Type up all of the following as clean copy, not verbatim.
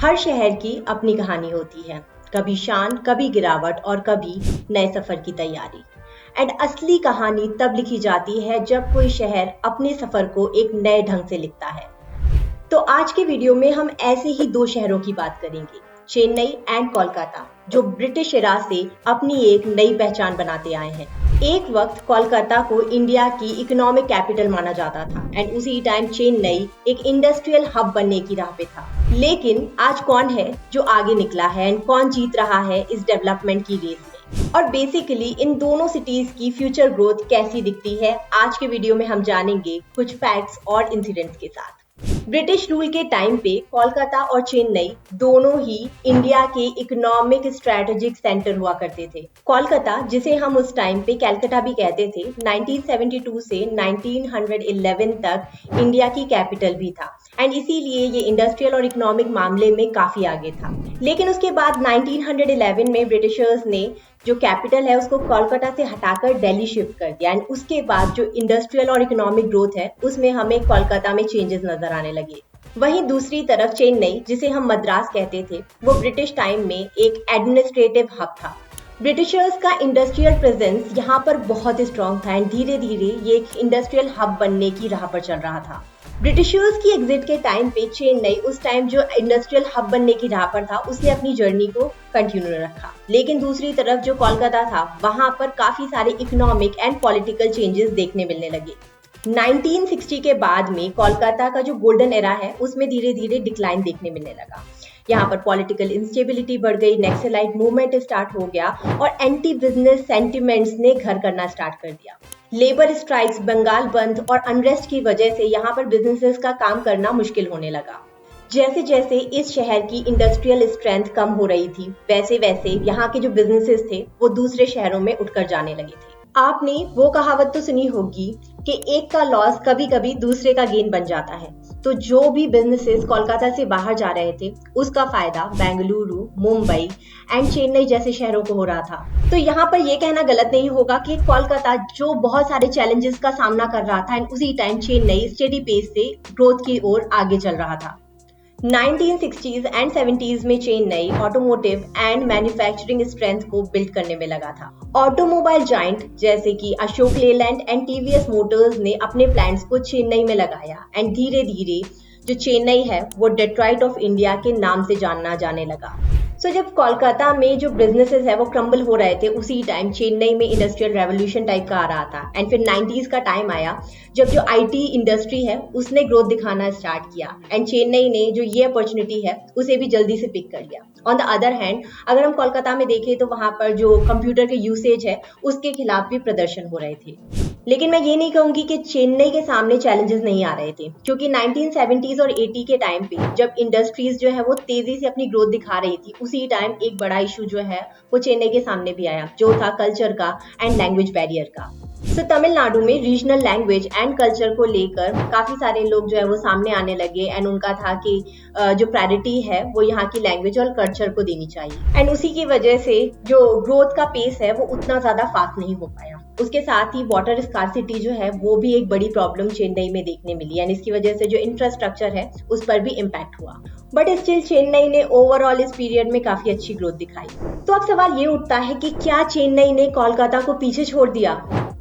हर शहर की अपनी कहानी होती है, कभी शान, कभी गिरावट और कभी नए सफर की तैयारी। एंड असली कहानी तब लिखी जाती है जब कोई शहर अपने सफर को एक नए ढंग से लिखता है। तो आज के वीडियो में हम ऐसे ही दो शहरों की बात करेंगे, चेन्नई एंड कोलकाता, जो ब्रिटिश इरा से अपनी एक नई पहचान बनाते आए हैं। एक वक्त कोलकाता को इंडिया की इकोनॉमिक कैपिटल माना जाता था एंड उसी टाइम चेन्नई एक इंडस्ट्रियल हब बनने की राह पे था। लेकिन आज कौन है जो आगे निकला है एंड कौन जीत रहा है इस डेवलपमेंट की रेस में, और बेसिकली इन दोनों सिटीज की फ्यूचर ग्रोथ कैसी दिखती है, आज के वीडियो में हम जानेंगे कुछ फैक्ट्स और इंसिडेंट्स के साथ। ब्रिटिश रूल के टाइम पे कोलकाता और चेन्नई दोनों ही इंडिया के इकोनॉमिक स्ट्रेटेजिक सेंटर हुआ करते थे। कोलकाता, जिसे हम उस टाइम पे कैलकाटा भी कहते थे, 1972 से 1911 तक इंडिया की कैपिटल भी था एंड इसीलिए ये इंडस्ट्रियल और इकोनॉमिक मामले में काफी आगे था। लेकिन उसके बाद 1911 में ब्रिटिशर्स ने जो कैपिटल है उसको कोलकाता से हटाकर दिल्ली शिफ्ट कर दिया एंड उसके बाद जो इंडस्ट्रियल और इकोनॉमिक ग्रोथ है उसमें हमें कोलकाता में चेंजेस नजर आने लगे। वहीं दूसरी तरफ चेन्नई, जिसे हम मद्रास कहते थे, वो ब्रिटिश टाइम में एक एडमिनिस्ट्रेटिव हब था। ब्रिटिशर्स का इंडस्ट्रियल प्रेजेंस यहाँ पर बहुत स्ट्रॉन्ग था एंड धीरे धीरे ये एक इंडस्ट्रियल हब बनने की राह पर चल रहा था। ब्रिटिशर्स की एग्जिट के टाइम पे चेन्नई उस टाइम जो इंडस्ट्रियल हब बनने की राह पर था उसने अपनी जर्नी को कंटिन्यू रखा। लेकिन दूसरी तरफ जो कोलकाता था वहां पर काफी सारे इकोनॉमिक एंड पॉलिटिकल चेंजेस देखने मिलने लगे। 1960 के बाद में कोलकाता का जो गोल्डन एरा है उसमें धीरे धीरे डिक्लाइन देखने मिलने लगा। यहाँ पर पॉलिटिकल इंस्टेबिलिटी बढ़ गई, नक्सलाइट मूवमेंट स्टार्ट हो गया और एंटी बिजनेस सेंटिमेंट्स ने घर करना स्टार्ट कर दिया। लेबर स्ट्राइक्स, बंगाल बंद और अनरेस्ट की वजह से यहाँ पर बिजनेसेस का काम करना मुश्किल होने लगा। जैसे जैसे इस शहर की इंडस्ट्रियल स्ट्रेंथ कम हो रही थी वैसे वैसे यहाँ के जो बिजनेसेस थे वो दूसरे शहरों में उठकर जाने लगे थे। आपने वो कहावत तो सुनी होगी कि एक का लॉस कभी कभी दूसरे का गेन बन जाता है। तो जो भी बिजनेसेस कोलकाता से बाहर जा रहे थे उसका फायदा बेंगलुरु, मुंबई एंड चेन्नई जैसे शहरों को हो रहा था। तो यहाँ पर ये कहना गलत नहीं होगा कि कोलकाता जो बहुत सारे चैलेंजेस का सामना कर रहा था एंड उसी टाइम चेन्नई स्टेडी पेस से ग्रोथ की ओर आगे चल रहा था। 1960s एंड 70s में Chennai automotive and manufacturing strength को बिल्ड करने में लगा था। ऑटोमोबाइल जाइंट जैसे कि Ashok Leyland and TVS Motors ने अपने प्लांट्स को चेन्नई में लगाया एंड धीरे धीरे जो चेन्नई है वो डेट्रॉइट ऑफ इंडिया के नाम से जाना जाने लगा। जब कोलकाता में जो बिजनेसेस है वो क्रम्बल हो रहे थे उसी टाइम चेन्नई में इंडस्ट्रियल रेवोल्यूशन टाइप का आ रहा था एंड फिर 90s का टाइम आया जब जो आईटी इंडस्ट्री है उसने ग्रोथ दिखाना स्टार्ट किया एंड चेन्नई ने जो ये अपॉर्चुनिटी है उसे भी जल्दी से पिक कर लिया। ऑन द अदर हैंड अगर हम कोलकाता में देखें तो वहां पर जो कंप्यूटर के यूसेज है उसके खिलाफ भी प्रदर्शन हो रहे थे। लेकिन मैं ये नहीं कहूंगी कि चेन्नई के सामने चैलेंजेस नहीं आ रहे थे, क्योंकि 1970s और 80 के टाइम पे जब इंडस्ट्रीज जो है वो तेजी से अपनी ग्रोथ दिखा रही थी उसी टाइम एक बड़ा इशू जो है वो चेन्नई के सामने भी आया, जो था कल्चर का एंड लैंग्वेज बैरियर का। तमिलनाडु में रीजनल लैंग्वेज एंड कल्चर को लेकर काफी सारे लोग जो है वो सामने आने लगे एंड उनका था कि जो प्रायोरिटी है वो यहाँ की लैंग्वेज और कल्चर को देनी चाहिए एंड उसी की वजह से जो ग्रोथ का पेस है वो उतना ज्यादा फास्ट नहीं हो पाया। उसके साथ ही वाटर स्कार्सिटी जो है वो भी एक बड़ी प्रॉब्लम चेन्नई में देखने मिली एंड इसकी वजह से जो इंफ्रास्ट्रक्चर है उस पर भी इम्पैक्ट हुआ। बट स्टिल चेन्नई ने ओवरऑल इस पीरियड में काफी अच्छी ग्रोथ दिखाई। तो अब सवाल ये उठता है कि क्या चेन्नई ने कोलकाता को पीछे छोड़ दिया?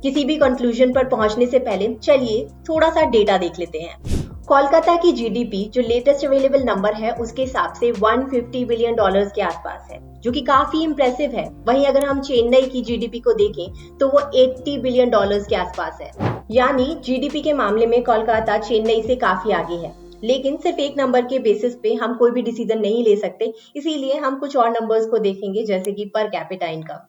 किसी भी कंक्लूजन पर पहुंचने से पहले चलिए थोड़ा सा डेटा देख लेते हैं। कोलकाता की जीडीपी जो लेटेस्ट अवेलेबल नंबर है उसके हिसाब से 150 बिलियन डॉलर्स के आसपास है, जो कि काफी इंप्रेसिव है। वहीं अगर हम चेन्नई की जीडीपी को देखें तो वो 80 बिलियन डॉलर्स के आसपास है, यानी जीडीपी के मामले में कोलकाता चेन्नई से काफी आगे है। लेकिन सिर्फ एक नंबर के बेसिस पे हम कोई भी डिसीजन नहीं ले सकते, इसीलिए हम कुछ और नंबर्स को देखेंगे जैसे कि per capita income.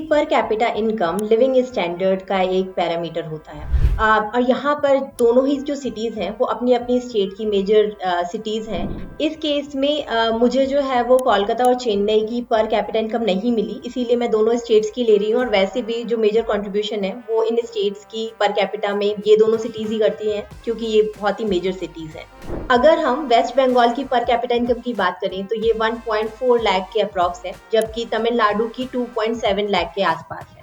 Per capita income living standard का एक पैरामीटर होता है और यहाँ पर दोनों ही जो सिटीज हैं वो अपनी अपनी स्टेट की मेजर सिटीज हैं। इस केस में मुझे जो है वो कोलकाता और चेन्नई की पर कैपिटा इनकम नहीं मिली, इसीलिए मैं दोनों स्टेट्स की ले रही हूँ और वैसे भी जो मेजर कंट्रीब्यूशन है वो इन स्टेट्स की पर कैपिटा में ये दोनों सिटीज ही करती हैं, क्योंकि ये बहुत ही मेजर सिटीज हैं। अगर हम वेस्ट बंगाल की पर कैपिटा इनकम की बात करें तो ये 1.4 लाख के अप्रॉक्स है, जबकि तमिलनाडु की 2.7 लाख के आसपास है।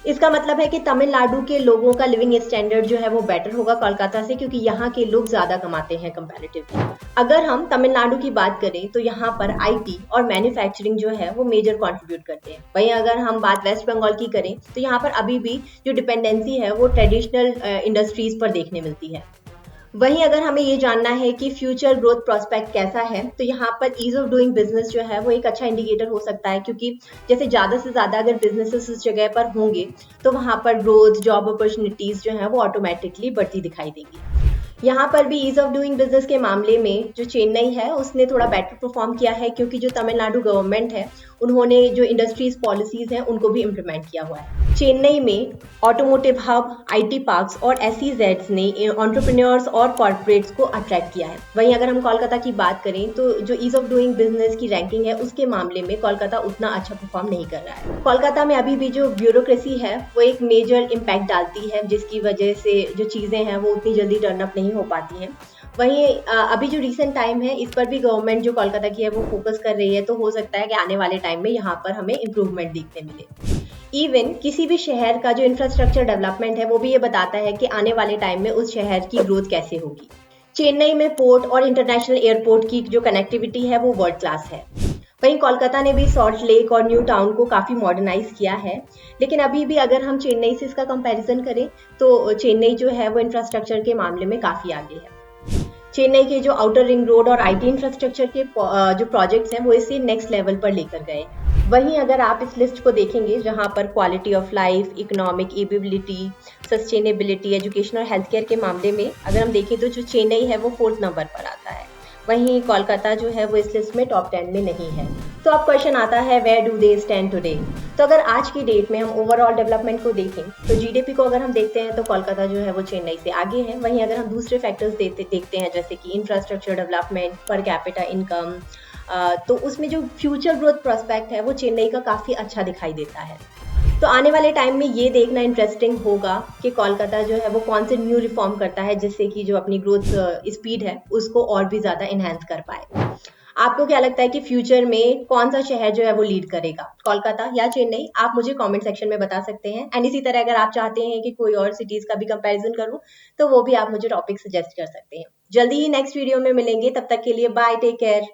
इसका मतलब है कि तमिलनाडु के लोगों का लिविंग स्टैंडर्ड जो है वो बेटर होगा कोलकाता से, क्योंकि यहाँ के लोग ज्यादा कमाते हैं कंपैरेटिवली। अगर हम तमिलनाडु की बात करें तो यहाँ पर आईटी और मैन्युफैक्चरिंग जो है वो मेजर कंट्रीब्यूट करते हैं। वहीं अगर हम बात वेस्ट बंगाल की करें तो यहाँ पर अभी भी जो डिपेंडेंसी है वो ट्रेडिशनल इंडस्ट्रीज पर देखने मिलती है। वहीं अगर हमें ये जानना है कि फ्यूचर ग्रोथ प्रोस्पेक्ट कैसा है, तो यहाँ पर ईज ऑफ डूइंग बिजनेस जो है वो एक अच्छा इंडिकेटर हो सकता है, क्योंकि जैसे ज्यादा से ज्यादा अगर बिजनेसेस उस जगह पर होंगे तो वहां पर ग्रोथ, जॉब अपॉर्चुनिटीज जो है वो ऑटोमेटिकली बढ़ती दिखाई देगी। यहाँ पर भी ईज ऑफ डूइंग बिजनेस के मामले में जो चेन्नई है उसने थोड़ा बेटर परफॉर्म किया है, क्योंकि जो तमिलनाडु गवर्नमेंट है उन्होंने जो इंडस्ट्रीज पॉलिसीज हैं उनको भी इम्प्लीमेंट किया हुआ है। चेन्नई में ऑटोमोटिव हब, आईटी पार्क्स और एसईजेड्स ने एंटरप्रेन्योर्स और कॉर्पोरेट्स को अट्रैक्ट किया है। वहीं अगर हम कोलकाता की बात करें तो जो ईज ऑफ डूइंग बिजनेस की रैंकिंग है उसके मामले में कोलकाता उतना अच्छा परफॉर्म नहीं कर रहा है। कोलकाता में अभी भी जो ब्यूरोक्रेसी है वो एक मेजर इम्पैक्ट डालती है, जिसकी वजह से जो चीजें हैं वो उतनी जल्दी टर्न अप नहीं हो पाती हैं। वहीं अभी जो रिसेंट टाइम है इस पर भी गवर्नमेंट जो कोलकाता की है वो फोकस कर रही है, तो हो सकता है कि आने वाले टाइम में यहाँ पर हमें इम्प्रूवमेंट देखने मिले। इवन किसी भी शहर का जो इंफ्रास्ट्रक्चर डेवलपमेंट है वो भी ये बताता है कि आने वाले टाइम में उस शहर की ग्रोथ कैसे होगी। चेन्नई में पोर्ट और इंटरनेशनल एयरपोर्ट की जो कनेक्टिविटी है वो वर्ल्ड क्लास है। वहीं कोलकाता ने भी सॉल्ट लेक और न्यू टाउन को काफी मॉडर्नाइज किया है, लेकिन अभी भी अगर हम चेन्नई से इसका कंपैरिजन करें तो चेन्नई जो है वो इंफ्रास्ट्रक्चर के मामले में काफी आगे है। चेन्नई के जो आउटर रिंग रोड और आईटी इंफ्रास्ट्रक्चर के जो प्रोजेक्ट्स हैं वो इसे नेक्स्ट लेवल पर लेकर गए। वहीं अगर आप इस लिस्ट को देखेंगे जहां पर quality of life, economic ability, sustainability, education और हेल्थ केयर के मामले में अगर हम देखें तो जो चेन्नई है वो 4th नंबर पर आता है। वहीं कोलकाता जो है वो इस लिस्ट में टॉप 10 में नहीं है। तो अब क्वेश्चन आता है, where do they stand today. तो अगर आज की डेट में हम ओवरऑल डेवलपमेंट को देखें तो जीडीपी को अगर हम देखते हैं तो कोलकाता जो है वो चेन्नई से आगे है। वहीं अगर हम दूसरे फैक्टर्स देखते हैं जैसे कि infrastructure development, per capita income, तो उसमें जो फ्यूचर ग्रोथ प्रोस्पेक्ट है वो चेन्नई का काफी अच्छा दिखाई देता है। तो आने वाले टाइम में ये देखना इंटरेस्टिंग होगा कि कोलकाता जो है वो कौन से न्यू रिफॉर्म करता है जिससे कि जो अपनी ग्रोथ स्पीड है उसको और भी ज्यादा इनहेंस कर पाए। आपको क्या लगता है कि फ्यूचर में कौन सा शहर जो है वो लीड करेगा, कोलकाता या चेन्नई? आप मुझे कमेंट सेक्शन में बता सकते हैं। एंड इसी तरह अगर आप चाहते हैं कि कोई और सिटीज का भी कंपैरिजन करूं तो वो भी आप मुझे टॉपिक सजेस्ट कर सकते हैं। जल्दी ही नेक्स्ट वीडियो में मिलेंगे, तब तक के लिए बाय, टेक केयर।